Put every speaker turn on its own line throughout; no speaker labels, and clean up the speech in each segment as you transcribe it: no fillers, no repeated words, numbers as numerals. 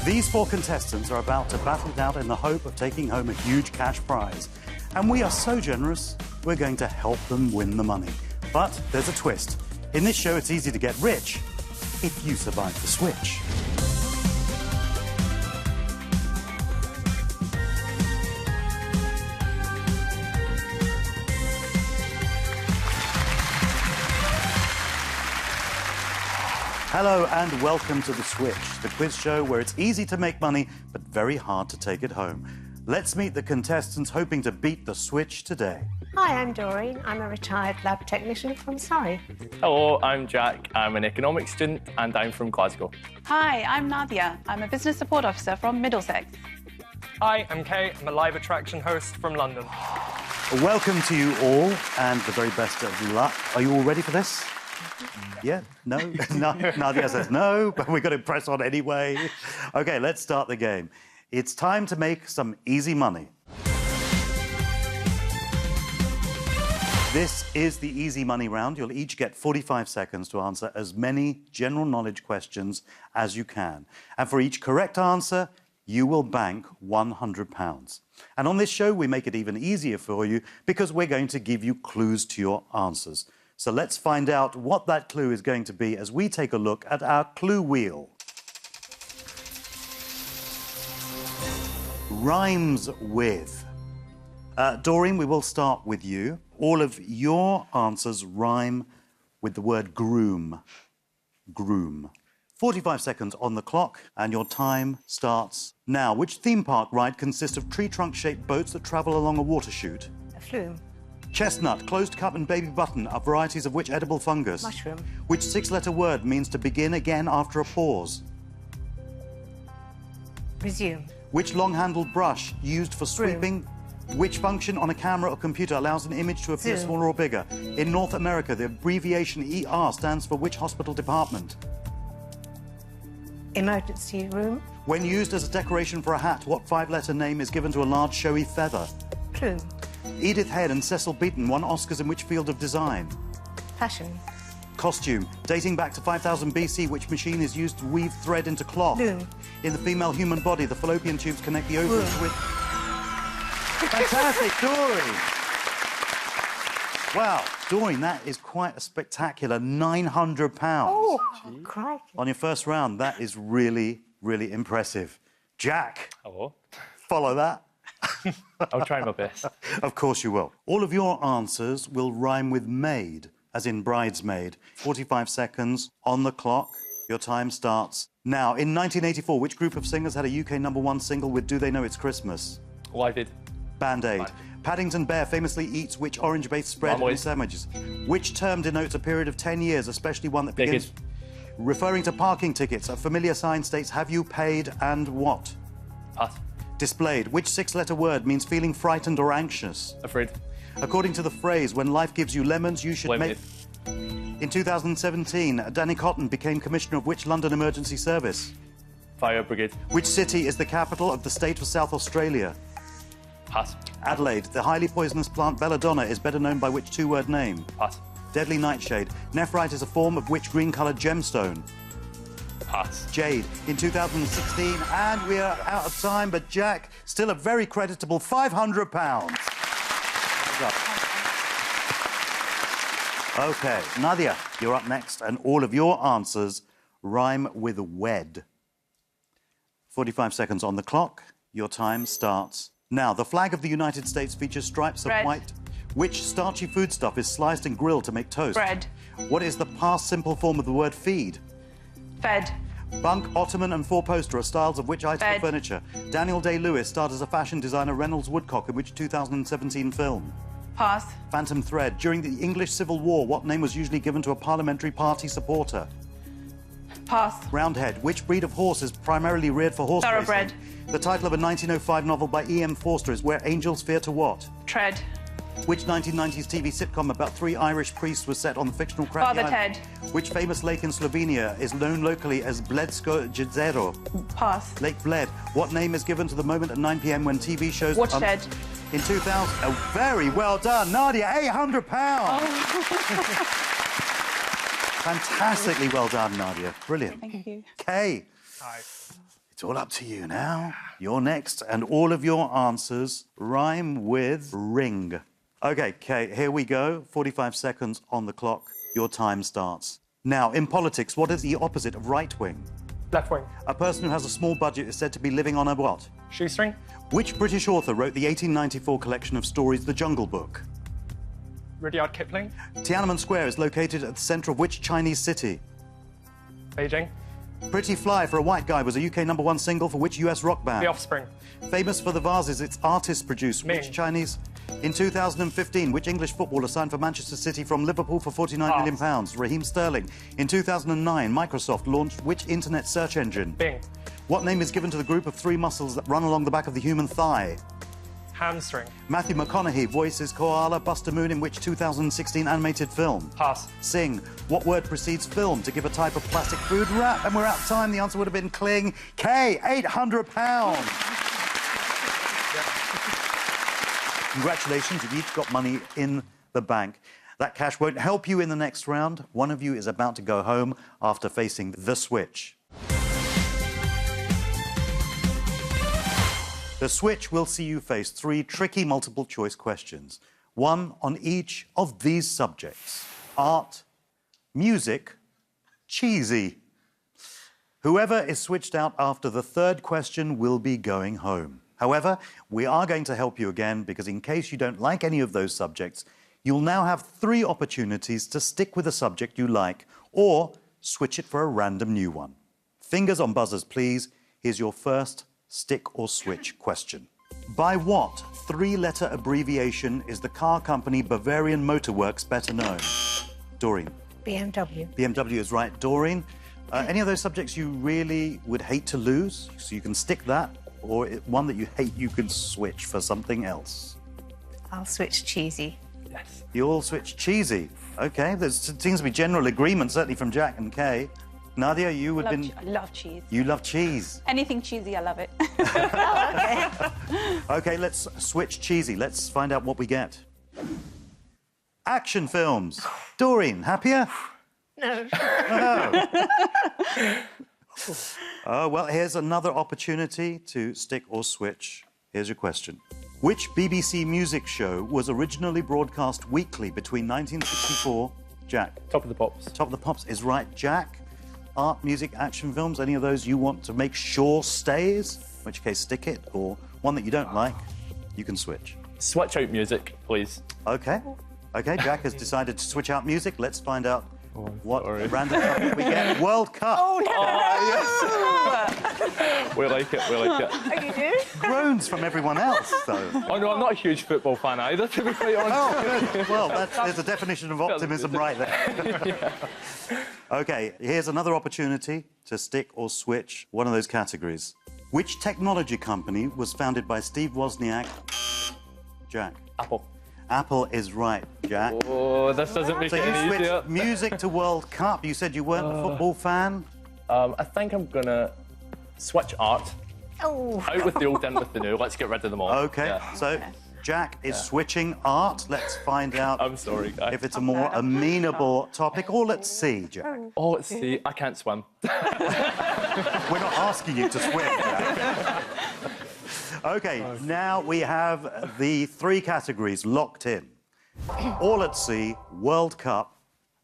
These four contestants are about to battle it out in the hope of taking home a huge cash prize. And we are so generous, we're going to help them win the money. But there's a twist. In this show, it's easy to get rich if you survive the switch. Hello and welcome to The Switch, the quiz show where it's easy to make money but very hard to take it home. Let's meet the contestants hoping to beat the switch today.
Hi, I'm Doreen. I'm a retired lab technician from Surrey.
Hello, I'm Jack. I'm an economics student and I'm from Glasgow.
Hi, I'm Nadia. I'm a business support officer from Middlesex.
Hi, I'm Kay. I'm a live attraction host from London.
Welcome to you all and the very best of luck. Are you all ready for this? Yeah? No? No? Nadia says no, but we've got to press on anyway. OK, let's start the game. It's time to make some easy money. This is the easy money round. You'll each get 45 seconds to answer as many general knowledge questions as you can. And for each correct answer, you will bank £100. And on this show, we make it even easier for you because we're going to give you clues to your answers. So let's find out what that clue is going to be as we take a look at our clue wheel. Rhymes with. Doreen, we will start with you. All of your answers rhyme with the word groom. Groom. 45 seconds on the clock, and your time starts now. Which theme park ride consists of tree trunk-shaped boats that travel along a water chute?
A flume.
Chestnut, closed cup and baby button are varieties of which edible fungus?
Mushroom.
Which six-letter word means to begin again after a pause?
Resume.
Which long-handled brush used for sweeping? Which function on a camera or computer allows an image to appear
Zoom.
smaller or bigger? In North America, the abbreviation ER stands for which hospital department?
Emergency room.
When used as a decoration for a hat, what five-letter name is given to a large showy feather?
Plume.
Edith Head and Cecil Beaton won Oscars in which field of design?
Passion.
Costume. Dating back to 5000 BC, which machine is used to weave thread into cloth?
Loom.
In the female human body, the fallopian tubes connect the ovaries with... Fantastic, Doreen! Wow, Doreen, that is quite a spectacular £900.
Oh, crikey.
On your first round, that is really, really impressive. Jack.
Hello.
Follow that.
I'll try my best.
Of course you will. All of your answers will rhyme with maid, as in bridesmaid. 45 seconds on the clock. Your time starts now. In 1984, which group of singers had a UK #1 single with Do They Know It's Christmas?
Live Aid.
Band-Aid.
Right.
Paddington Bear famously eats which orange-based spread in sandwiches? Which term denotes a period of 10 years, especially one that begins... Referring to parking tickets, a familiar sign states, have you paid and what?
Pass.
Displayed. Which six-letter word means feeling frightened or anxious?
Afraid.
According to the phrase, when life gives you lemons, you should
Limited.
make... In 2017, Danny Cotton became Commissioner of which London Emergency Service?
Fire Brigade.
Which city is the capital of the state of South Australia?
Pass.
Adelaide. The highly poisonous plant belladonna is better known by which two-word name?
Pass.
Deadly nightshade. Nephrite is a form of which green-coloured gemstone?
Pass.
Jade. In 2016, and we are out of time, but Jack, still a very creditable £500. OK, Nadia, you're up next, and all of your answers rhyme with wed. 45 seconds on the clock. Your time starts now. The flag of the United States features stripes of
Bread.
white. Which starchy foodstuff is sliced and grilled to make toast?
Bread.
What is the past simple form of the word feed?
Fed.
Bunk, ottoman and four-poster are styles of which item of
Bed.
furniture? Daniel Day-Lewis starred as a fashion designer Reynolds Woodcock in which 2017 film?
Pass.
Phantom Thread. During the English Civil War, what name was usually given to a parliamentary party supporter?
Pass.
Roundhead. Which breed of horse is primarily reared for horse
Thoroughbred.
racing? The title of a 1905 novel by E.M. Forster is Where Angels Fear to What?
Tread.
Which 1990s TV sitcom about three Irish priests was set on the fictional Krabi
Father
Island?
Ted.
Which famous lake in Slovenia is known locally as Bledsko Jezero?
Pass.
Lake Bled. What name is given to the moment at 9 p.m. when TV shows...
Watershed.
In 2000... Oh, very well done, Nadia. £800. Fantastically well done, Nadia. Brilliant.
Thank you.
Kay.
Hi.
It's all up to you now. You're next, and all of your answers rhyme with ring. OK, Kate, here we go. 45 seconds on the clock. Your time starts. Now, in politics, what is the opposite of right wing?
Left wing.
A person who has a small budget is said to be living on a what?
Shoestring.
Which British author wrote the 1894 collection of stories The Jungle Book?
Rudyard Kipling.
Tiananmen Square is located at the centre of which Chinese city?
Beijing.
Pretty Fly for a White Guy was a UK #1 single for which US rock band?
The Offspring.
Famous for the vases its artists produced,
Ming.
which Chinese? In 2015, which English footballer signed for Manchester City from Liverpool for £49 million? Raheem Sterling. In 2009, Microsoft launched which internet search engine?
Bing.
What name is given to the group of 3 muscles that run along the back of the human thigh?
Hamstring.
Matthew McConaughey voices Koala Buster Moon in which 2016 animated film?
Pass.
Sing. What word precedes film to give a type of plastic food wrap? And we're out of time. The answer would have been cling. K, £800. Congratulations, you've each got money in the bank. That cash won't help you in the next round. One of you is about to go home after facing the switch. The switch will see you face 3 tricky multiple-choice questions, one on each of these subjects: art, music, cheesy. Whoever is switched out after the 3rd question will be going home. However, we are going to help you again because in case you don't like any of those subjects, you'll now have 3 opportunities to stick with a subject you like or switch it for a random new one. Fingers on buzzers, please. Here's your first stick or switch question. By what 3-letter abbreviation is the car company Bavarian Motor Works better known? Doreen.
BMW.
BMW is right. Doreen, any of those subjects you really would hate to lose, so you can stick that, or one that you hate you can switch for something else?
I'll switch cheesy.
Yes.
You all switch cheesy. OK, there seems to be general agreement, certainly from Jack and Kay. Nadia, you would
I love cheese.
You love cheese.
Anything cheesy, I love it.
OK, let's switch cheesy. Let's find out what we get. Action films. Doreen, happier?
No.
Oh, well, here's another opportunity to stick or switch. Here's your question. Which BBC music show was originally broadcast weekly between 1964... Jack.
Top of the Pops.
Top of the Pops is right. Jack, art, music, action films, any of those you want to make sure stays, in which case stick it, or one that you don't like, you can switch.
Switch out music, please.
OK. OK, Jack has decided to switch out music. Let's find out what
sorry.
random topic we get. World Cup.
Oh, no!
We like it, we like it.
Oh, you do?
Groans from everyone else, though.
Oh, no, I'm not a huge football fan either, to be quite honest.
Oh, good. Well, there's a definition of optimism right there. OK, here's another opportunity to stick or switch one of those categories. Which technology company was founded by Steve Wozniak? Jack.
Apple.
Apple is right, Jack.
Oh, this doesn't make
So
it
you
any easier.
switched music to World Cup. You said you weren't a football fan.
I think I'm going to switch art.
Oh.
Out with the old, in with the new. Let's get rid of them all.
OK,
Yeah.
so Jack is switching art. Let's find out
I'm sorry, guys.
if it's a more amenable topic. Or let's see, Jack.
Oh, let's see. I can't swim.
We're not asking you to swim, Jack. OK, now we have the 3 categories locked in. All at Sea, World Cup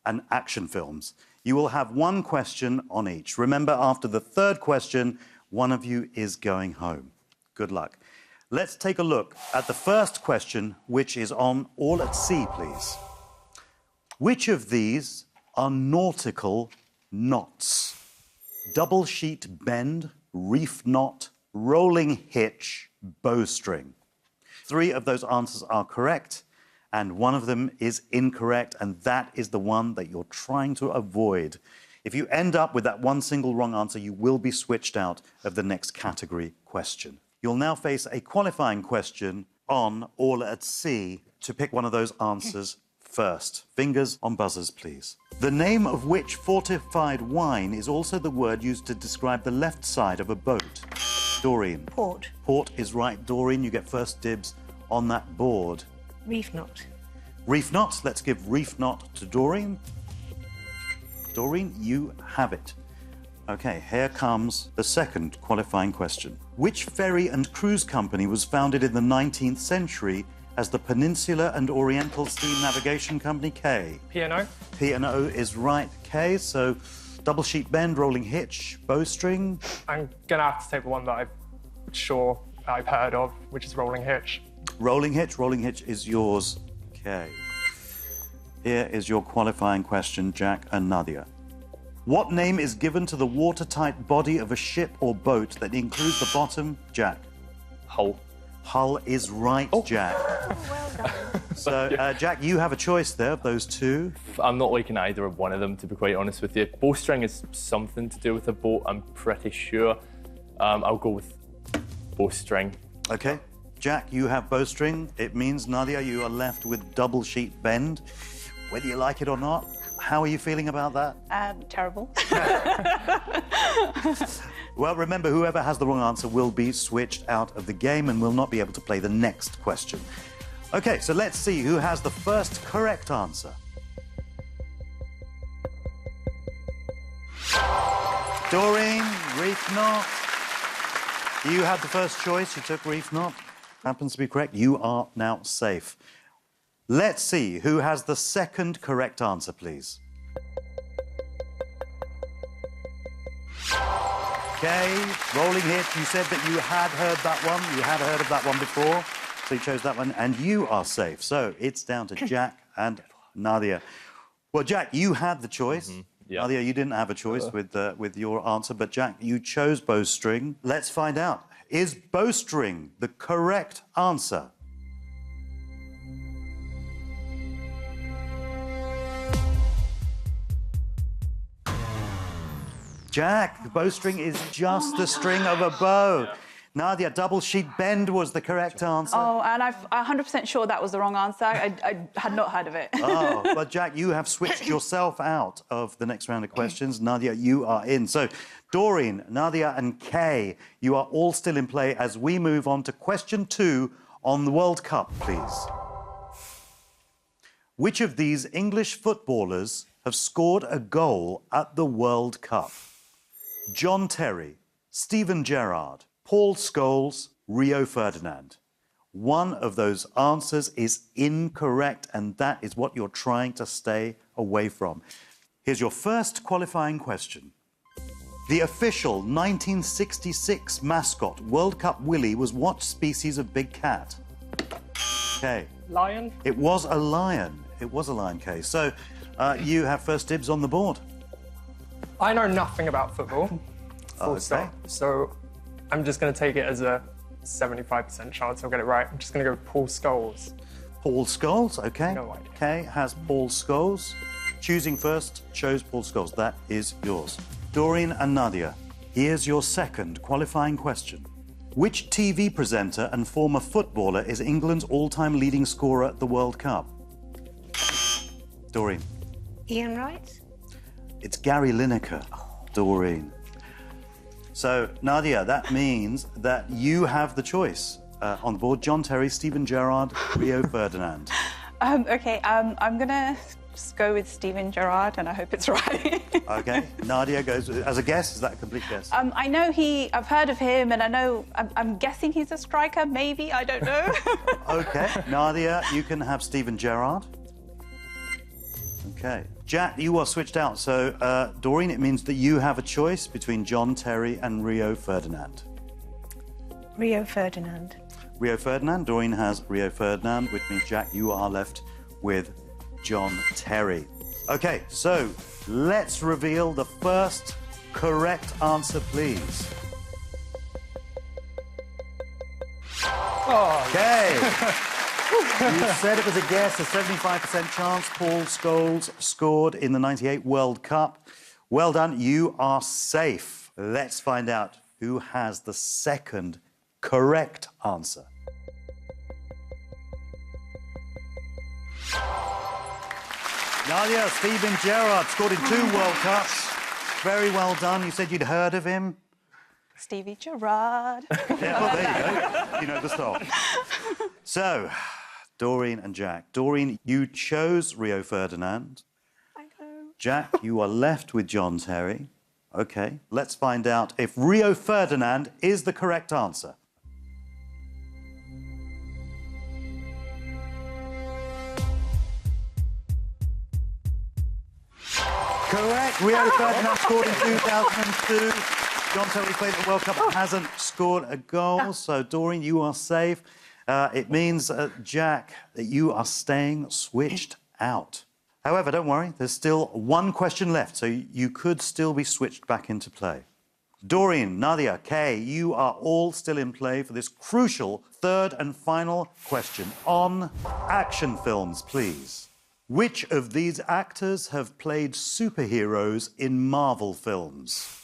and action films. You will have 1 question on each. Remember, after the 3rd question, one of you is going home. Good luck. Let's take a look at the first question, which is on All at Sea, please. Which of these are nautical knots? Double sheet bend, reef knot, rolling hitch, bowstring. 3 of those answers are correct, and 1 of them is incorrect, and that is the one that you're trying to avoid. If you end up with that 1 single wrong answer, you will be switched out of the next category question. You'll now face a qualifying question on All at Sea to pick one of those answers first. Fingers on buzzers, please. The name of which fortified wine is also the word used to describe the left side of a boat? Doreen.
Port.
Port is right. Doreen, you get first dibs on that board.
Reef knot.
Reef knot. Let's give reef knot to Doreen. Doreen, you have it. OK, here comes the second qualifying question. Which ferry and cruise company was founded in the 19th century as the Peninsular and Oriental Steam Navigation Company, K?
P&O.
P&O is right, K. So, double sheet bend, rolling hitch, bowstring.
I'm going to have to take the one that I've heard of, which is rolling hitch.
Rolling hitch is yours, K. Here is your qualifying question, Jack and Nadia. What name is given to the watertight body of a ship or boat that includes the bottom, Jack?
Hull.
Hull is right, Jack.
Well done.
So, Jack, you have a choice there of those two.
I'm not liking either of one of them, to be quite honest with you. Bowstring is something to do with a boat, I'm pretty sure. I'll go with bowstring.
OK. Jack, you have bowstring. It means, Nadia, you are left with double sheet bend. Whether you like it or not, how are you feeling about that?
Terrible.
Well, remember, whoever has the wrong answer will be switched out of the game and will not be able to play the next question. OK, so let's see who has the first correct answer. Doreen, Reef Knot. You had the first choice. You took Reef Knot. Happens to be correct. You are now safe. Let's see who has the second correct answer, please. Okay, rolling hit. You said that you had heard that one. You had heard of that one before, so you chose that one, and you are safe. So it's down to Jack and Nadia. Well, Jack, you had the choice.
Yeah.
Nadia, you didn't have a choice with your answer, but Jack, you chose bowstring. Let's find out. Is bowstring the correct answer? Jack, bowstring is just the string of a bow. Nadia, double sheet bend was the correct answer.
Oh, and I'm 100% sure that was the wrong answer. I had not heard of it.
Oh, well, Jack, you have switched yourself out of the next round of questions. Nadia, you are in. So, Doreen, Nadia and Kay, you are all still in play as we move on to question 2 on the World Cup, please. Which of these English footballers have scored a goal at the World Cup? John Terry, Steven Gerrard, Paul Scholes, Rio Ferdinand. One of those answers is incorrect, and that is what you're trying to stay away from. Here's your first qualifying question. The official 1966 mascot, World Cup Willie, was what species of big cat? Okay.
Lion.
It was a lion. It was a lion, Kay. So you have first dibs on the board.
I know nothing about football. Full stop. So I'm just going to take it as a 75% chance I'll get it right. I'm just going to go Paul Scholes.
Paul Scholes, OK.
No idea.
Kay has Paul Scholes. Choosing first, chose Paul Scholes. That is yours. Doreen and Nadia, here's your second qualifying question. Which TV presenter and former footballer is England's all-time leading scorer at the World Cup? Doreen.
Ian Wright?
It's Gary Lineker, Doreen. So, Nadia, that means that you have the choice on the board. John Terry, Steven Gerrard, Rio Ferdinand.
OK, I'm going to just go with Steven Gerrard, and I hope it's right.
OK, Nadia goes as a guess. Is that a complete guess?
I know I've heard of him, and I know, I'm guessing he's a striker, maybe, I don't know.
OK, Nadia, you can have Steven Gerrard. OK. Jack, you are switched out. So, Doreen, it means that you have a choice between John Terry and Rio Ferdinand.
Rio Ferdinand.
Rio Ferdinand. Doreen has Rio Ferdinand, which means, Jack, you are left with John Terry. OK, so let's reveal the first correct answer, please. OK. You said it was a guess, a 75% chance. Paul Scholes scored in the '98 World Cup. Well done, you are safe. Let's find out who has the second correct answer. Nadia, Steven Gerrard scored in 2 World Cups. Very well done. You said you'd heard of him.
Stevie Gerrard.
Yeah, well, there you go. You know the song. So, Doreen and Jack. Doreen, you chose Rio Ferdinand.
I know.
Jack, you are left with John Terry. OK, let's find out if Rio Ferdinand is the correct answer. Correct. Rio Ferdinand scored in 2002. John Terry played the World Cup and hasn't scored a goal. So, Doreen, you are safe. It means, Jack, that you are staying switched out. However, don't worry, there's still one question left, so you could still be switched back into play. Doreen, Nadia, Kay, you are all still in play for this crucial third and final question on action films, please. Which of these actors have played superheroes in Marvel films?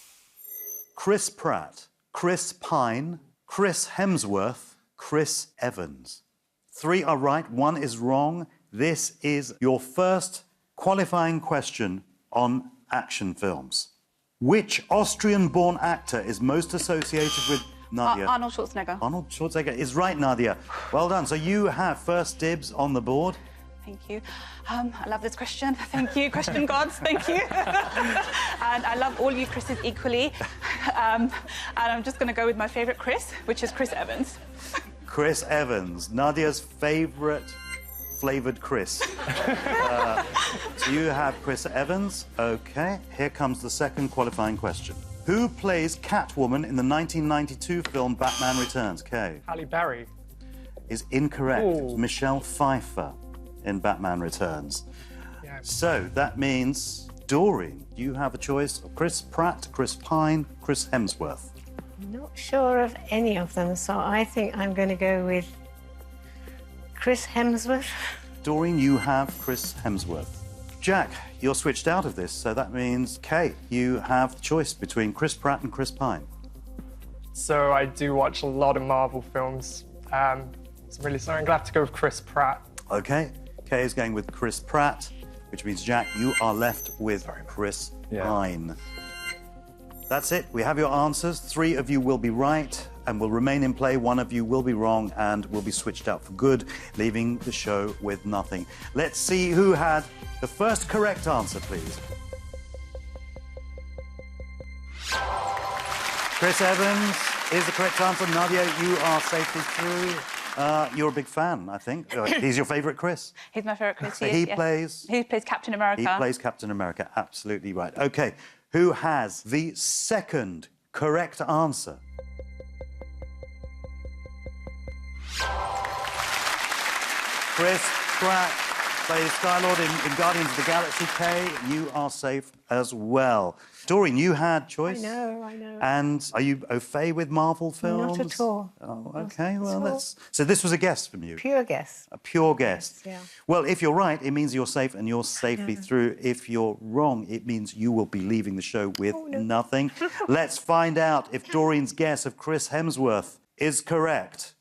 Chris Pratt, Chris Pine, Chris Hemsworth, Chris Evans. 3 are right, 1 is wrong. This is your first qualifying question on action films. Which Austrian-born actor is most associated with Nadia?
Arnold Schwarzenegger.
Arnold Schwarzenegger is right, Nadia. Well done. So you have first dibs on the board.
Thank you. I love this question. Thank you, question gods. Thank you. And I love all you Chris's equally. And I'm just going to go with my favourite Chris, which is Chris Evans.
Chris Evans, Nadia's favourite flavoured Chris. So you have Chris Evans. OK, here comes the second qualifying question. Who plays Catwoman in the 1992 film Batman Returns? Kay.
Halle Berry.
Is incorrect.
Ooh.
It was Michelle Pfeiffer in Batman Returns.
Yeah.
So that means, Doreen, you have a choice of Chris Pratt, Chris Pine, Chris Hemsworth.
Not sure of any of them, so I think I'm going to go with Chris Hemsworth.
Doreen, you have Chris Hemsworth. Jack, you're switched out of this, so that means, Kay, you have the choice between Chris Pratt and Chris Pine.
So I do watch a lot of Marvel films. So I'm really sorry. I'm glad to go with Chris Pratt.
OK, Kay is going with Chris Pratt, which means, Jack, you are left with Chris Pine. That's it. We have your answers. 3 of you will be right and will remain in play. 1 of you will be wrong and will be switched out for good, leaving the show with nothing. Let's see who had the first correct answer, please. Chris Evans is the correct answer. Nadia, you are safely through. You're a big fan, I think. He's your favourite Chris?
He's my favourite Chris.
So
yes. He plays Captain America.
He plays Captain America, absolutely right. OK, who has the second correct answer? Chris Pratt plays Star-Lord in Guardians of the Galaxy. Kay, you are safe as well. Doreen, you had choice.
I know.
And are you au fait with Marvel films?
Not at all.
Oh, OK,
Not
well,
at all.
that's... So this was a guess from you?
Pure guess.
A pure guess.
Yes, yeah.
Well, if you're right, it means you're safe and you're safely through. If you're wrong, it means you will be leaving the show with nothing. Let's find out if Doreen's guess of Chris Hemsworth is correct.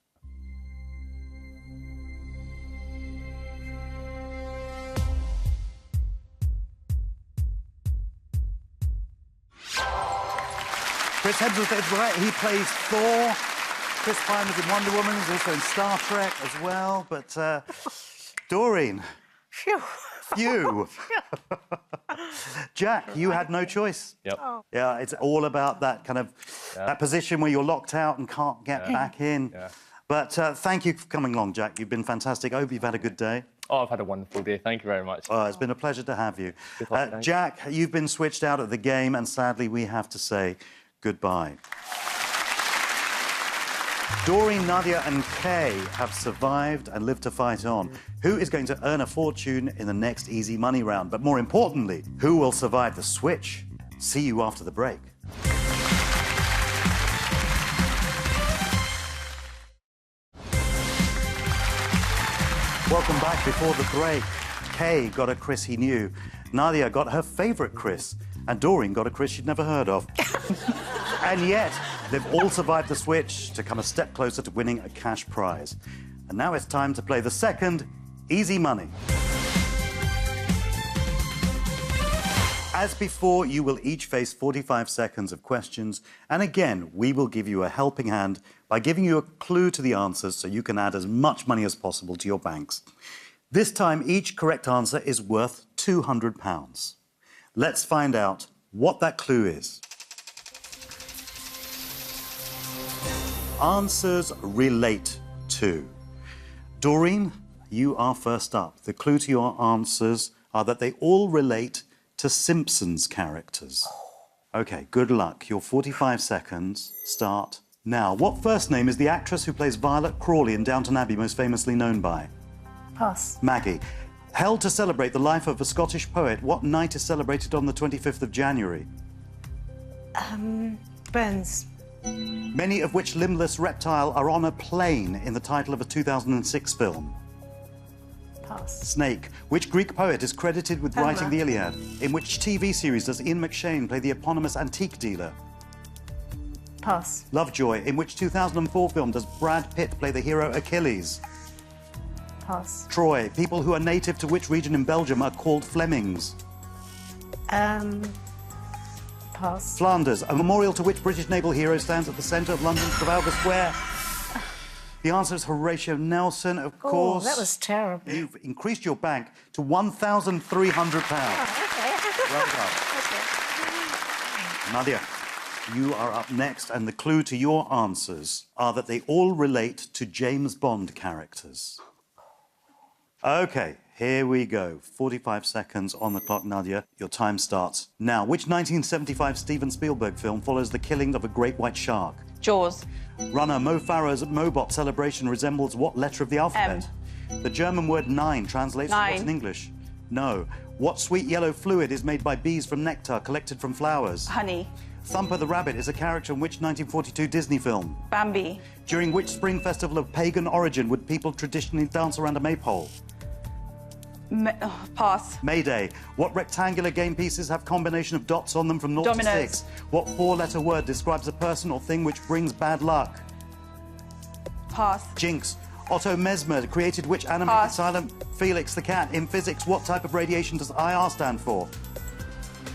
Chris Hemsworth is right. He plays Thor. Chris Pine was in Wonder Woman. He's also in Star Trek as well. But, Doreen.
Phew.
Phew. Jack, you had no choice.
Yep.
Oh.
Yeah, it's all about that kind of that position where you're locked out and can't get back in.
Yeah.
But thank you for coming along, Jack. You've been fantastic. I hope you've had a good day.
Oh, I've had a wonderful day. Thank you very much.
It's been a pleasure to have you.
Good luck, thanks.
Jack, you've been switched out of the game, and sadly, we have to say goodbye. Doreen, Nadia and Kay have survived and lived to fight on. Who is going to earn a fortune in the next Easy Money round? But more importantly, who will survive the switch? See you after the break. Welcome back. Before the break, Kay got a Chris he knew, Nadia got her favourite Chris, and Doreen got a Chris she'd never heard of. And yet, they've all survived the switch to come a step closer to winning a cash prize. And now it's time to play the second Easy Money. As before, you will each face 45 seconds of questions, and again, we will give you a helping hand by giving you a clue to the answers so you can add as much money as possible to your banks. This time, each correct answer is worth £200. Let's find out what that clue is. answers relate to. Doreen, you are first up. The clue to your answers are that they all relate to Simpsons characters. OK, good luck. Your 45 seconds start now. What first name is the actress who plays Violet Crawley in Downton Abbey most famously known by?
Pass.
Maggie. Held to celebrate the life of a Scottish poet, what night is celebrated on the 25th of January?
Burns.
Many of which limbless reptile are on a plane in the title of a 2006 film?
Pass.
Snake. Which Greek poet is credited with
Homer.
writing the Iliad? In which TV series does Ian McShane play the eponymous antique dealer?
Pass.
Lovejoy. In which 2004 film does Brad Pitt play the hero Achilles?
Pass.
Troy. People who are native to which region in Belgium are called Flemings?
Pass.
Flanders. A memorial to which British naval hero stands at the centre of London's Trafalgar Square? The answer is Horatio Nelson, of course.
Oh, that was terrible.
You've increased your bank to £1,300. Well done. Nadia, you are up next, and the clue to your answers are that they all relate to James Bond characters. OK, here we go. 45 seconds on the clock, Nadia. Your time starts now. Which 1975 Steven Spielberg film follows the killing of a great white shark?
Jaws.
Runner Mo Farah's Mobot celebration resembles what letter of the alphabet? The German word nine translates to what in English? No. What sweet yellow fluid is made by bees from nectar collected from flowers?
Honey.
Thumper the Rabbit is a character in which 1942 Disney film?
Bambi.
During which spring festival of pagan origin would people traditionally dance around a maypole?
Pass.
Mayday. What rectangular game pieces have combination of dots on them from 0
Dominoes.
to 6? What four-letter word describes a person or thing which brings bad luck?
Pass.
Jinx. Otto Mesmer created which animated
Pass.
silent Felix the cat? In physics, what type of radiation does IR stand for?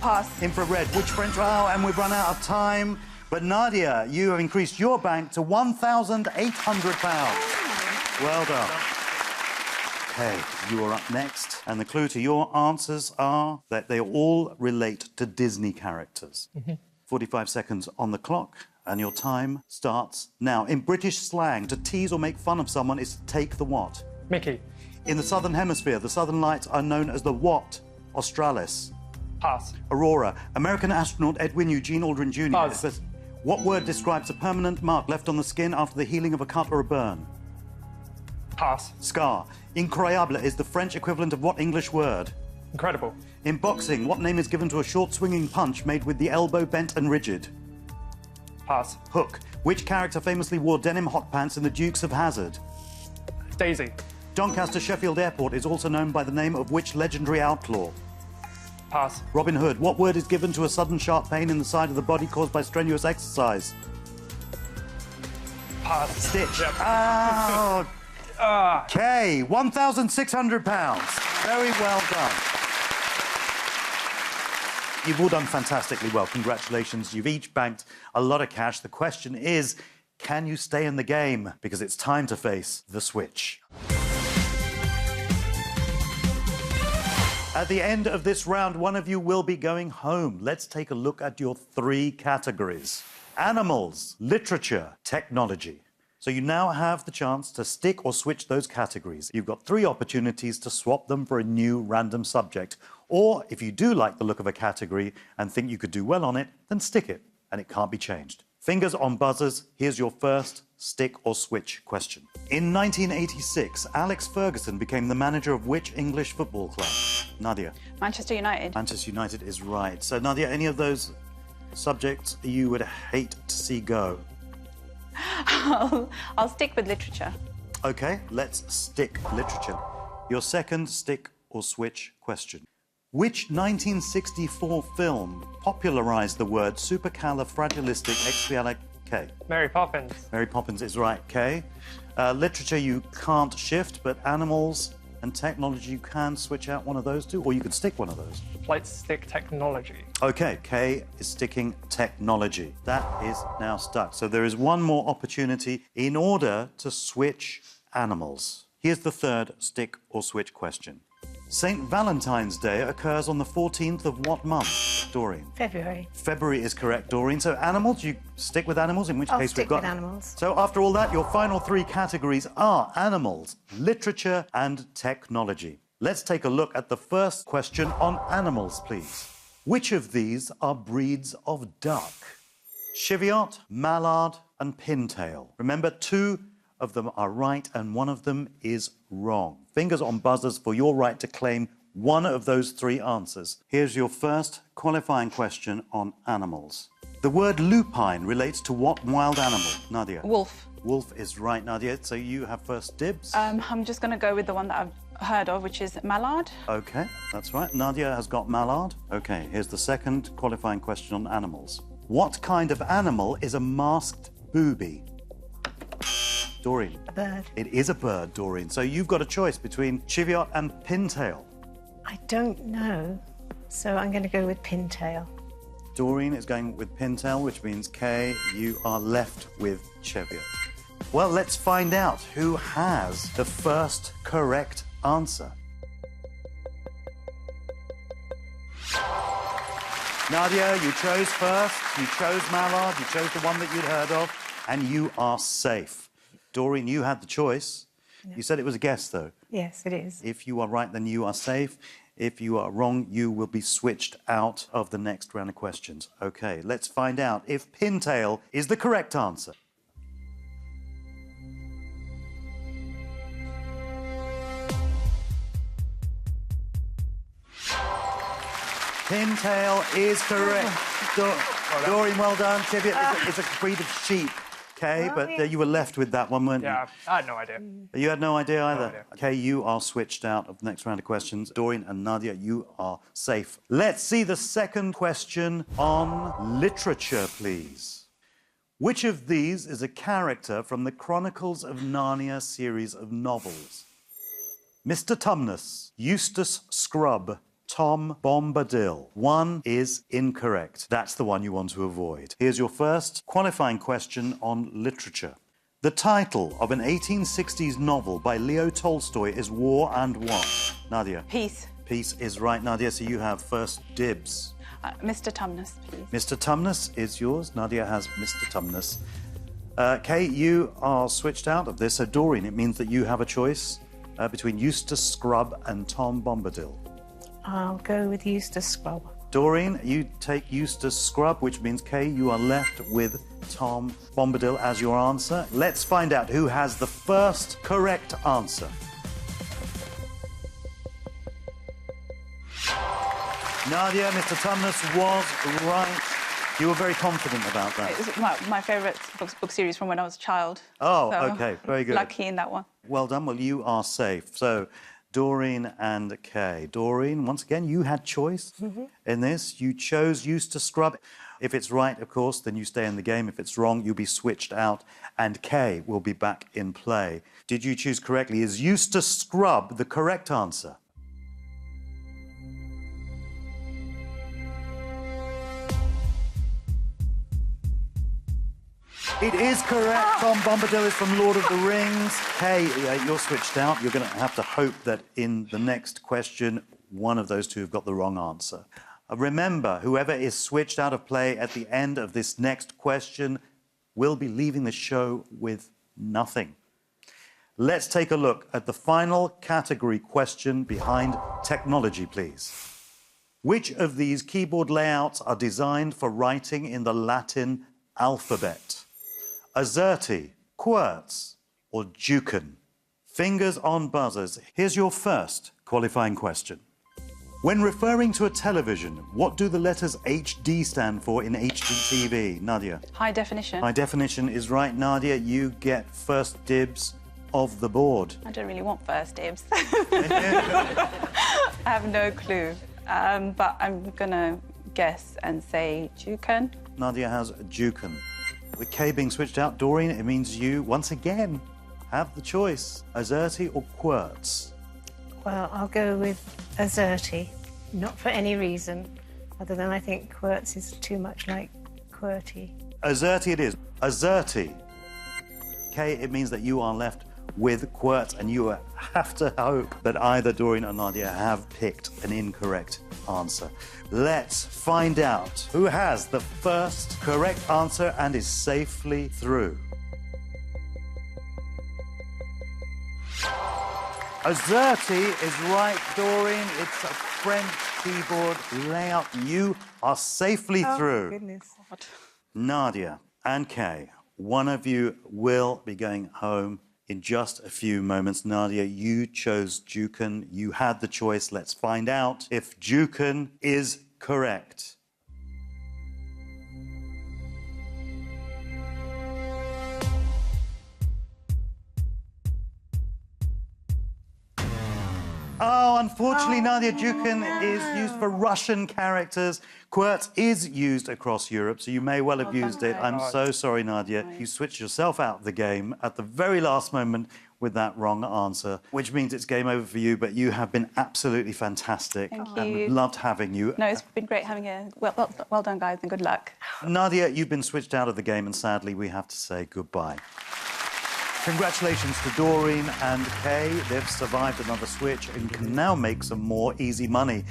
Pass.
Infrared. Which French... Oh, and we've run out of time. But Nadia, you have increased your bank to £1,800. Well done. OK, you are up next. And the clue to your answers are that they all relate to Disney characters. 45 seconds on the clock, and your time starts now. In British slang, to tease or make fun of someone is to take the what?
Mickey.
In the Southern Hemisphere, the Southern Lights are known as the what? Australis.
Pass.
Aurora. American astronaut Edwin Eugene Aldrin Jr.
Buzz.
What word describes a permanent mark left on the skin after the healing of a cut or a burn?
Pass.
Scar. Incroyable is the French equivalent of what English word?
Incredible.
In boxing, what name is given to a short swinging punch made with the elbow bent and rigid?
Pass.
Hook. Which character famously wore denim hot pants in the Dukes of Hazzard?
Daisy.
Doncaster Sheffield Airport is also known by the name of which legendary outlaw?
Pass.
Robin Hood. What word is given to a sudden sharp pain in the side of the body caused by strenuous exercise?
Pass.
Stitch.
Yep.
Oh. OK, £1,600. Very well done. You've all done fantastically well. Congratulations. You've each banked a lot of cash. The question is, can you stay in the game? Because it's time to face the switch. At the end of this round, one of you will be going home. Let's take a look at your three categories: animals, literature, technology. So you now have the chance to stick or switch those categories. You've got 3 opportunities to swap them for a new random subject. Or if you do like the look of a category and think you could do well on it, then stick it, and it can't be changed. Fingers on buzzers, here's your first stick or switch question. In 1986, Alex Ferguson became the manager of which English football club? Nadia.
Manchester United.
Manchester United is right. So, Nadia, any of those subjects you would hate to see go?
I'll stick with literature.
OK, let's stick literature. Your second stick or switch question. Which 1964 film popularised the word supercalifragilisticexpialidocious?
Mary Poppins.
Mary Poppins is right, Kay. Literature you can't shift, but animals and technology you can switch out one of those two, or you could stick one of those.
Let's stick technology.
OK, Kay is sticking technology. That is now stuck. So there is one more opportunity in order to switch animals. Here's the third stick or switch question. St. Valentine's Day occurs on the 14th of what month, Doreen?
February.
February is correct, Doreen. So animals, you stick with animals, in which
I'll
case
stick
we've got...
with animals.
So after all that, your final three categories are animals, literature and technology. Let's take a look at the first question on animals, please. Which of these are breeds of duck? Cheviot, mallard and pintail. Remember, two of them are right and one of them is wrong. Fingers on buzzers for your right to claim one of those three answers. Here's your first qualifying question on animals. The word lupine relates to what wild animal, Nadia?
Wolf.
Wolf is right, Nadia. So you have first dibs.
I'm just going to go with the one that I've heard of, which is mallard.
OK, that's right. Nadia has got mallard. OK, here's the second qualifying question on animals. What kind of animal is a masked booby? Doreen.
A bird.
It is a bird, Doreen. So you've got a choice between Cheviot and pintail.
I don't know, so I'm going to go with pintail.
Doreen is going with pintail, which means, Kay, you are left with Cheviot. Well, let's find out who has the first correct answer. Nadia, you chose first. You chose mallard. You chose the one that you'd heard of, and you are safe. Doreen, you had the choice. You said it was a guess, though.
Yes, it is.
If you are right, then you are safe. If you are wrong, you will be switched out of the next round of questions. OK, let's find out if pintail is the correct answer. Pintail is correct. Doreen, well done. Cheviot is a breed of sheep. Okay, but you were left with that one, weren't you?
Yeah, I had no idea.
You had no idea either?
No idea.
Okay, you are switched out of the next round of questions. Doreen and Nadia, you are safe. Let's see the second question on literature, please. Which of these is a character from the Chronicles of Narnia series of novels? Mr. Tumnus, Eustace Scrubb, Tom Bombadil. One is incorrect. That's the one you want to avoid. Here's your first qualifying question on literature. The title of an 1860s novel by Leo Tolstoy is War and what? Nadia.
Peace.
Peace is right, Nadia, so you have first dibs.
Mr. Tumnus, please.
Mr. Tumnus is yours. Nadia has Mr. Tumnus. Kate, you are switched out of this. So, Doreen, it means that you have a choice between Eustace Scrubb and Tom Bombadil.
I'll go with Eustace Scrubb.
Doreen, you take Eustace Scrubb, which means, Kay, you are left with Tom Bombadil as your answer. Let's find out who has the first correct answer. Nadia, Mr. Tumnus was right. You were very confident about that.
It's my favourite book series from when I was a child.
Oh,
so
OK, very good.
Lucky in that one.
Well done. Well, you are safe. So, Doreen and Kay. Doreen, once again, you had choice in this. You chose Eustace Scrubb. If it's right, of course, then you stay in the game. If it's wrong, you'll be switched out, and Kay will be back in play. Did you choose correctly? Is Eustace Scrubb the correct answer? It is correct. Tom Bombadil is from Lord of the Rings. Kay, you're switched out. You're going to have to hope that in the next question, one of those two have got the wrong answer. Remember, whoever is switched out of play at the end of this next question will be leaving the show with nothing. Let's take a look at the final category question behind technology, please. Which of these keyboard layouts are designed for writing in the Latin alphabet? Azerty, QWERTZ, or Juken? Fingers on buzzers. Here's your first qualifying question. When referring to a television, what do the letters HD stand for in HDTV? Nadia.
High definition.
High definition is right, Nadia. You get first dibs of the board.
I don't really want first dibs. I have no clue. But I'm going to guess and say Juken.
Nadia has Juken. With K being switched out, Doreen, it means you, once again, have the choice. Azerty or QWERTZ?
Well, I'll go with Azerty, not for any reason, other than I think QWERTZ is too much like QWERTY.
Azerty it is. Azerty. K, it means that you are left with QWERTY, and you have to hope that either Doreen or Nadia have picked an incorrect answer. Let's find out who has the first correct answer and is safely through. Azerty is right, Doreen. It's a French keyboard layout. You are safely through.
Goodness.
Nadia and Kay, one of you will be going home in just a few moments. Nadia, you chose Jukin. You had the choice. Let's find out if Jukin is correct. Oh, unfortunately, Nadia, Jukin is used for Russian characters. QWERTY is used across Europe, so you may well have used it. I'm so sorry, Nadia. You switched yourself out of the game at the very last moment with that wrong answer, which means it's game over for you, but you have been absolutely fantastic.
Thank you.
And we've loved having you.
No, it's been great having you. Well done, guys, and good luck.
Nadia, you've been switched out of the game, and sadly, we have to say goodbye. Congratulations to Doreen and Kay. They've survived another switch and can now make some more easy money.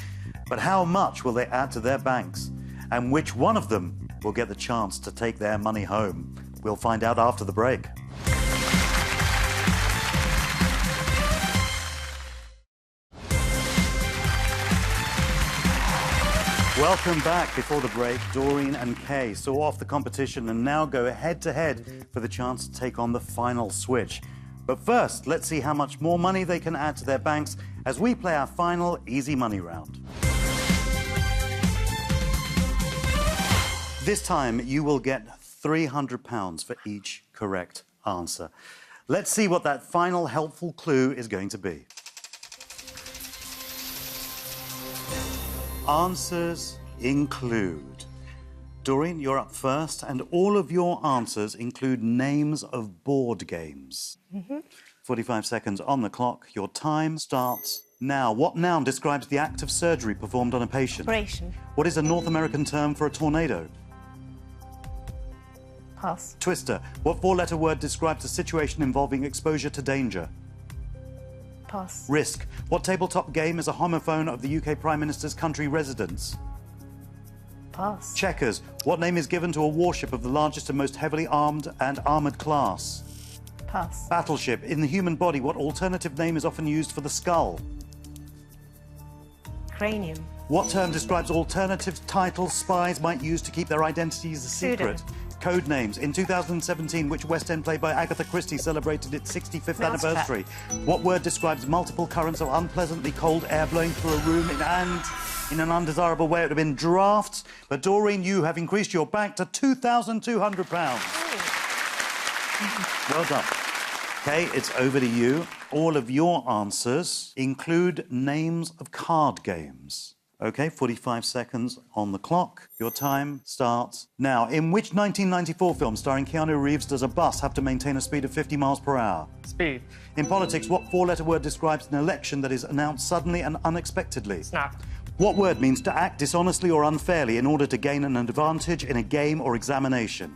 But how much will they add to their banks? And which one of them will get the chance to take their money home? We'll find out after the break. Welcome back. Before the break, Doreen and Kay saw off the competition and now go head-to-head for the chance to take on the final switch. But first, let's see how much more money they can add to their banks as we play our final easy money round. This time, you will get £300 for each correct answer. Let's see what that final helpful clue is going to be. Answers include... Doreen, you're up first, and all of your answers include names of board games. 45 seconds on the clock. Your time starts now. What noun describes the act of surgery performed on a patient?
Operation.
What is a North American term for a tornado?
Pass.
Twister. What four-letter word describes a situation involving exposure to danger?
Pass.
Risk. What tabletop game is a homophone of the UK Prime Minister's country residence?
Pass.
Checkers. What name is given to a warship of the largest and most heavily armed and armoured class?
Pass.
Battleship. In the human body, what alternative name is often used for the skull?
Cranium.
What term describes alternative titles spies might use to keep their identities a secret?
Pseudonym.
Code names. In 2017, which West End play by Agatha Christie celebrated its 65th anniversary? What word describes multiple currents of unpleasantly cold air blowing through a room and in an undesirable way? It would have been drafts. But Doreen, you have increased your bank to £2,200. Well done. Okay, it's over to you. All of your answers include names of card games. Okay, 45 seconds on the clock. Your time starts now. In which 1994 film starring Keanu Reeves does a bus have to maintain a speed of 50 miles per hour?
Speed.
In politics, what four-letter word describes an election that is announced suddenly and unexpectedly?
Snap.
What word means to act dishonestly or unfairly in order to gain an advantage in a game or examination?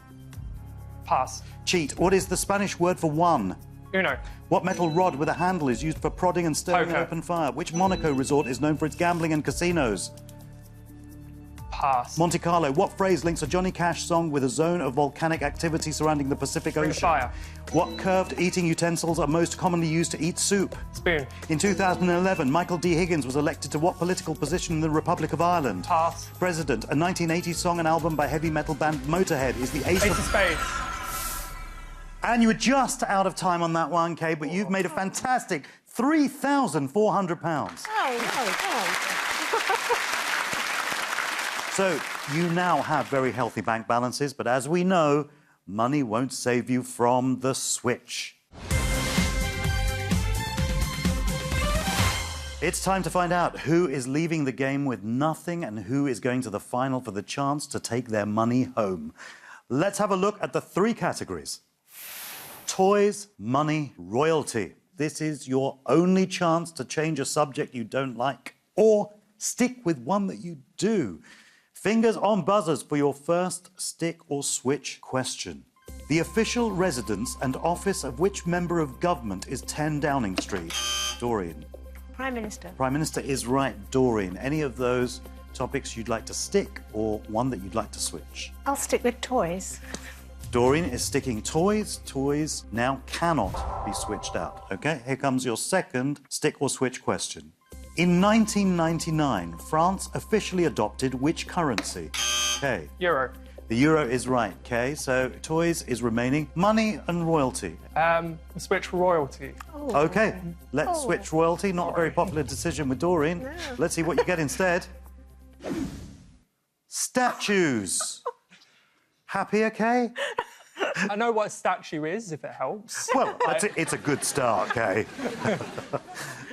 Pass.
Cheat. What is the Spanish word for one?
Uno.
What metal rod with a handle is used for prodding and stirring an
Poker.
open fire? Which Monaco resort is known for its gambling and casinos?
Pass.
Monte Carlo. What phrase links a Johnny Cash song with a zone of volcanic activity surrounding the Pacific
Ring of
Ocean?
fire.
What curved eating utensils are most commonly used to eat soup?
Spoon.
In 2011, Michael D. Higgins was elected to what political position in the Republic of Ireland?
Pass.
President. A 1980s song and album by heavy metal band Motorhead is the Ace
Ace of
of...
spades.
And you were just out of time on that one, Kay, but you've made a fantastic £3,400. So you now have very healthy bank balances, but as we know, money won't save you from the switch. It's time to find out who is leaving the game with nothing and who is going to the final for the chance to take their money home. Let's have a look at the three categories. Toys, money, royalty. This is your only chance to change a subject you don't like or stick with one that you do. Fingers on buzzers for your first stick or switch question. The official residence and office of which member of government is 10 Downing Street? Doreen.
Prime Minister.
Prime Minister is right, Doreen. Any of those topics you'd like to stick or one that you'd like to switch?
I'll stick with toys.
Doreen is sticking toys. Toys now cannot be switched out. OK, here comes your second stick or switch question. In 1999, France officially adopted which currency? K.
Euro.
The euro is right, K. So toys is remaining. Money and royalty.
Switch royalty.
OK, let's switch royalty. Not a very popular decision with Doreen.
No.
Let's see what you get instead. Statues. Happier, Kay?
I know what a statue is, if it helps.
Well, it's a good start, Kay.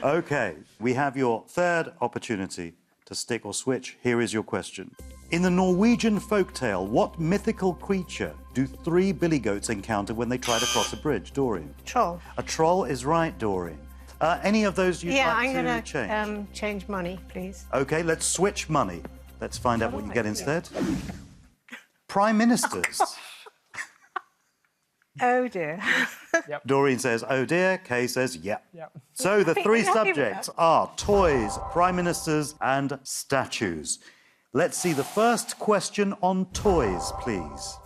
OK, we have your third opportunity to stick or switch. Here is your question. In the Norwegian folktale, what mythical creature do 3 billy goats encounter when they try to cross a bridge? Doreen.
Troll.
A troll is right, Doreen. Any of those you'd like
I'm
to
going
change?
to change money, please.
OK, let's switch money. Let's find out what you get instead. Prime ministers.
Oh, dear.
Doreen says, oh dear. Kay says, yep.
Yep.
So the 3
happy with
subjects are toys, prime ministers, and statues. Let's see the first question on toys, please.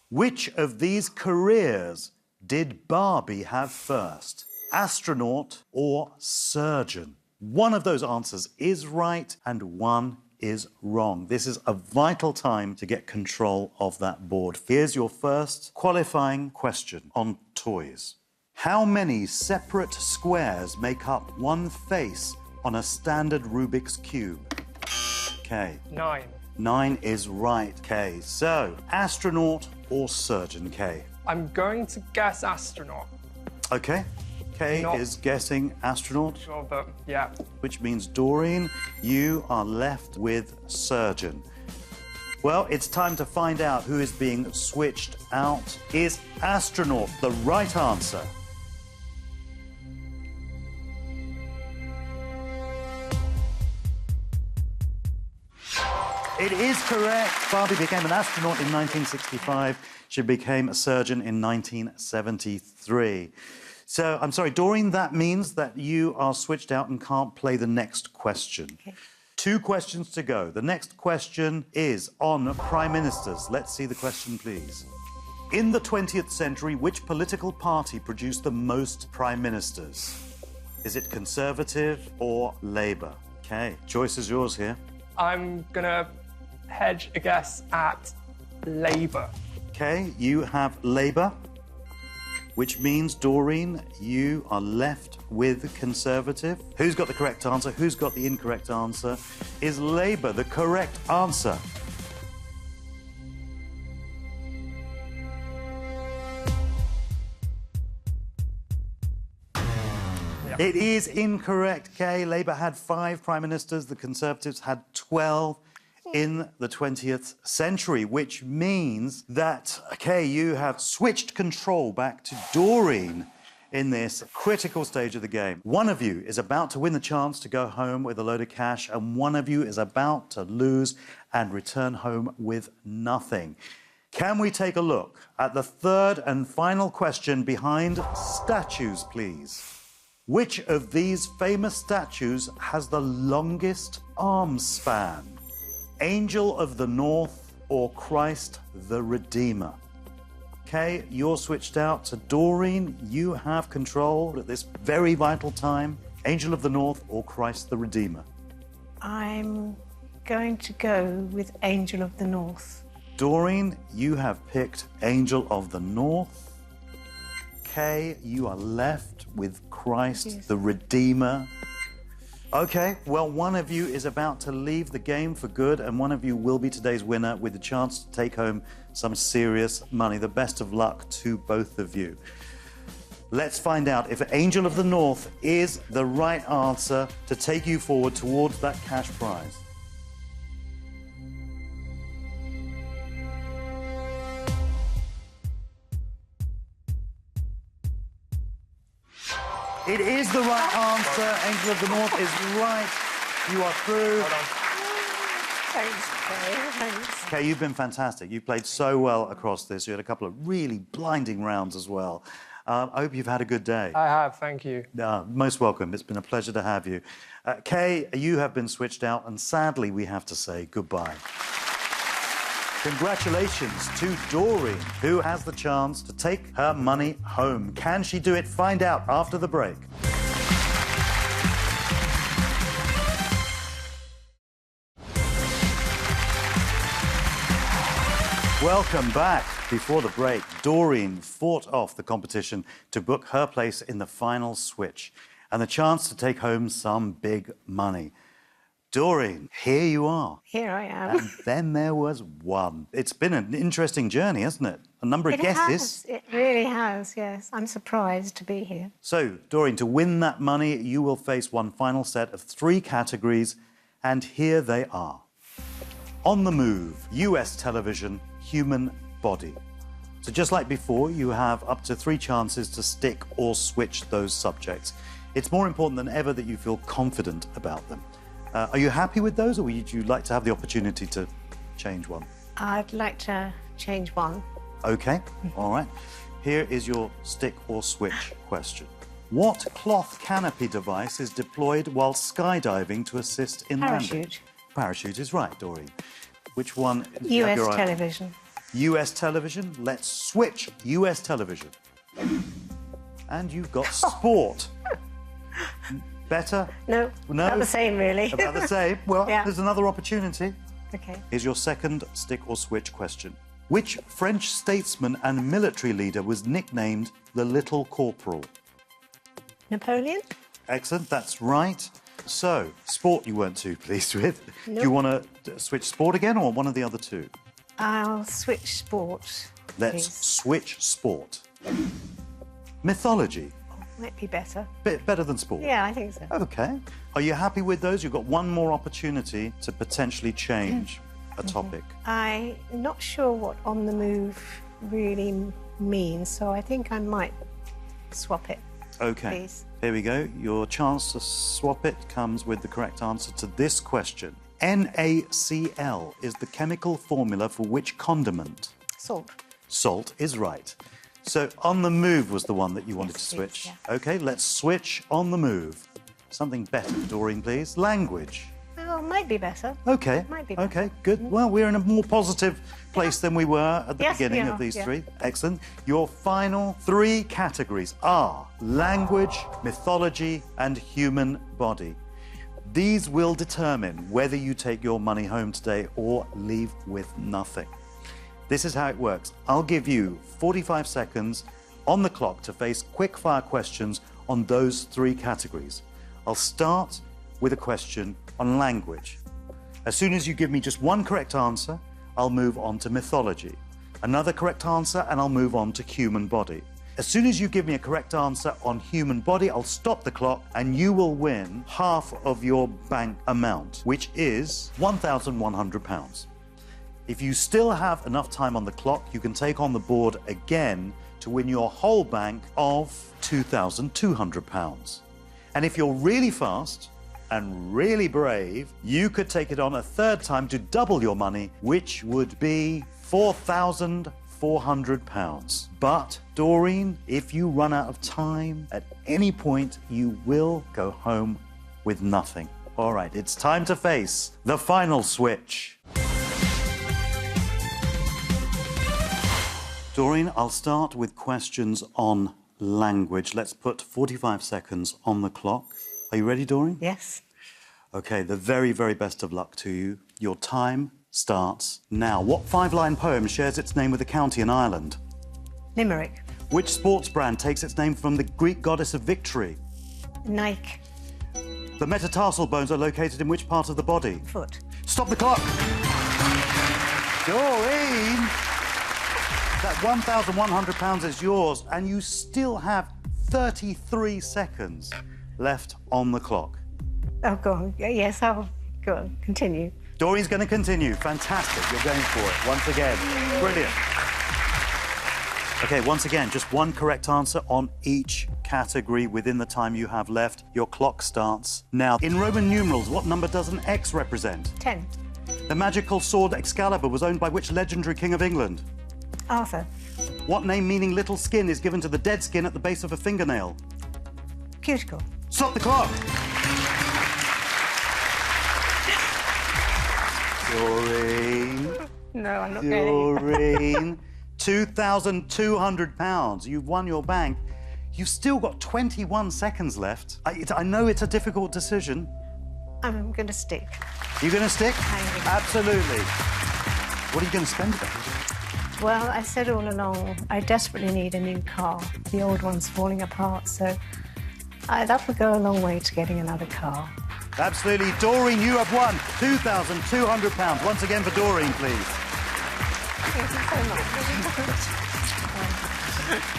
Which of these careers did Barbie have first? Astronaut or surgeon? One of those answers is right and one is wrong. This is a vital time to get control of that board. Here's your first qualifying question on toys. How many separate squares make up one face on a standard Rubik's Cube? K.
9.
9 is right, K. So, astronaut or surgeon, K?
I'm going to guess astronaut.
OK. K
Not-
is guessing astronaut,
Sure, but yeah.
which means, Doreen, you are left with surgeon. Well, it's time to find out who is being switched out. Is astronaut the right answer? It is correct. Barbie became an astronaut in 1965. She became a surgeon in 1973. So, I'm sorry, Doreen, that means that you are switched out and can't play the next question.
Okay.
2 questions to go. The next question is on prime ministers. Let's see the question, please. In the 20th century, which political party produced the most prime ministers? Is it Conservative or Labour? OK, choice is yours here.
I'm going to hedge a guess at Labour.
OK, you have Labour, which means, Doreen, you are left with Conservative. Who's got the correct answer? Who's got the incorrect answer? Is Labour the correct answer? It is incorrect, Kay. Labour had 5 prime ministers. The Conservatives had 12 in the 20th century, which means that, Kay, you have switched control back to Doreen in this critical stage of the game. One of you is about to win the chance to go home with a load of cash, and one of you is about to lose and return home with nothing. Can we take a look at the third and final question behind statues, please? Which of these famous statues has the longest arm span? Angel of the North or Christ the Redeemer? Okay, you're switched out to Doreen. You have control at this very vital time. Angel of the North or Christ the Redeemer?
I'm going to go with Angel of the North.
Doreen, you have picked Angel of the North. Kay, you are left with Christ the Redeemer. OK, well, one of you is about to leave the game for good, and one of you will be today's winner with the chance to take home some serious money. The best of luck to both of you. Let's find out if Angel of the North is the right answer to take you forward towards that cash prize. It is the right answer. Angel of the North is right. You are through.
Thanks, Kay. Thanks.
Kay, you've been fantastic. You played so well across this. You had a couple of really blinding rounds as well. I hope you've had a good day.
I have, thank you.
Most welcome. It's been a pleasure to have you. Kay, you have been switched out, and sadly, we have to say goodbye. Congratulations to Doreen, who has the chance to take her money home. Can she do it? Find out after the break. Welcome back. Before the break, Doreen fought off the competition to book her place in the final switch and the chance to take home some big money. Doreen, here you are.
Here I am.
And then there was one. It's been an interesting journey, hasn't it? A number of guesses.
It really has, yes. I'm surprised to be here.
So, Doreen, to win that money, you will face one final set of 3 categories, and here they are. On the move, US television, human body. So just like before, you have up to 3 chances to stick or switch those subjects. It's more important than ever that you feel confident about them. Are you happy with those, or would you like to have the opportunity to change one?
I'd like to change one.
OK, all right. Here is your stick or switch question. What cloth canopy device is deployed while skydiving to assist in landing?
Parachute.
Parachute is right, Doreen. Which one?
US television.
US television. Let's switch US television. And you've got sport. Better?
No, about the same, really.
About the same? Well,
Yeah.
There's another opportunity.
OK.
Here's your second stick or switch question. Which French statesman and military leader was nicknamed the Little Corporal?
Napoleon?
Excellent, that's right. So, sport you weren't too pleased with.
Nope.
Do you want to switch sport again, or one of the other 2?
I'll switch sport.
Let's
please.
switch sport. Mythology.
Might be better.
Bit better than sport.
Yeah, I think so.
OK. Are you happy with those? You've got one more opportunity to potentially change a topic.
I'm not sure what on the move really means, so I think I might swap it.
OK.
Please.
Here we go. Your chance to swap it comes with the correct answer to this question. NaCl is the chemical formula for which condiment?
Salt.
Salt is right. So on the move was the one that you wanted
Yes,
to
please,
switch.
yeah.
OK, let's switch on the move. Something better, Doreen, please. Language.
Well, might be better.
OK.
Might be better.
OK, good. Well, we're in a more positive place than we were at the
Yes, we
beginning
are,
of these
yeah.
3. Excellent. Your final 3 categories are language, mythology, and human body. These will determine whether you take your money home today or leave with nothing. This is how it works. I'll give you 45 seconds on the clock to face quick-fire questions on those 3 categories. I'll start with a question on language. As soon as you give me just one correct answer, I'll move on to mythology. Another correct answer, and I'll move on to human body. As soon as you give me a correct answer on human body, I'll stop the clock, and you will win half of your bank amount, which is £1,100. If you still have enough time on the clock, you can take on the board again to win your whole bank of £2,200. And if you're really fast and really brave, you could take it on a 3rd time to double your money, which would be £4,400. But, Doreen, if you run out of time at any point, you will go home with nothing. All right, it's time to face the final switch. Doreen, I'll start with questions on language. Let's put 45 seconds on the clock. Are you ready, Doreen?
Yes.
OK, the very, very best of luck to you. Your time starts now. What 5-line poem shares its name with a county in Ireland?
Limerick.
Which sports brand takes its name from the Greek goddess of victory?
Nike.
The metatarsal bones are located in which part of the body?
Foot.
Stop the clock! Doreen! That £1,100 is yours, and you still have 33 seconds left on the clock.
Oh, go on. Yes, I'll go on. Continue.
Doreen's going to continue. Fantastic. You're going for it once again. Brilliant. OK, once again, just one correct answer on each category within the time you have left. Your clock starts now. In Roman numerals, what number does an X represent?
10.
The magical sword Excalibur was owned by which legendary king of England?
Arthur.
What name meaning little skin is given to the dead skin at the base of a fingernail?
Cuticle.
Stop the clock! Doreen.
No, I'm not going.
Doreen. £2,200. You've won your bank. You've still got 21 seconds left. I know it's a difficult decision.
I'm going to stick.
You're going to stick?
Hanging.
Absolutely. What are you going to spend it on?
Well, I said all along, I desperately need a new car. The old one's falling apart, so that would go a long way to getting another car.
Absolutely. Doreen, you have won £2,200. Once again for Doreen, please.
Thank you so much.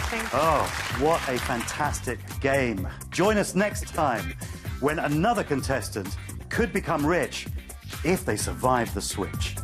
Thank you.
Oh, what a fantastic game. Join us next time when another contestant could become rich if they survive the switch.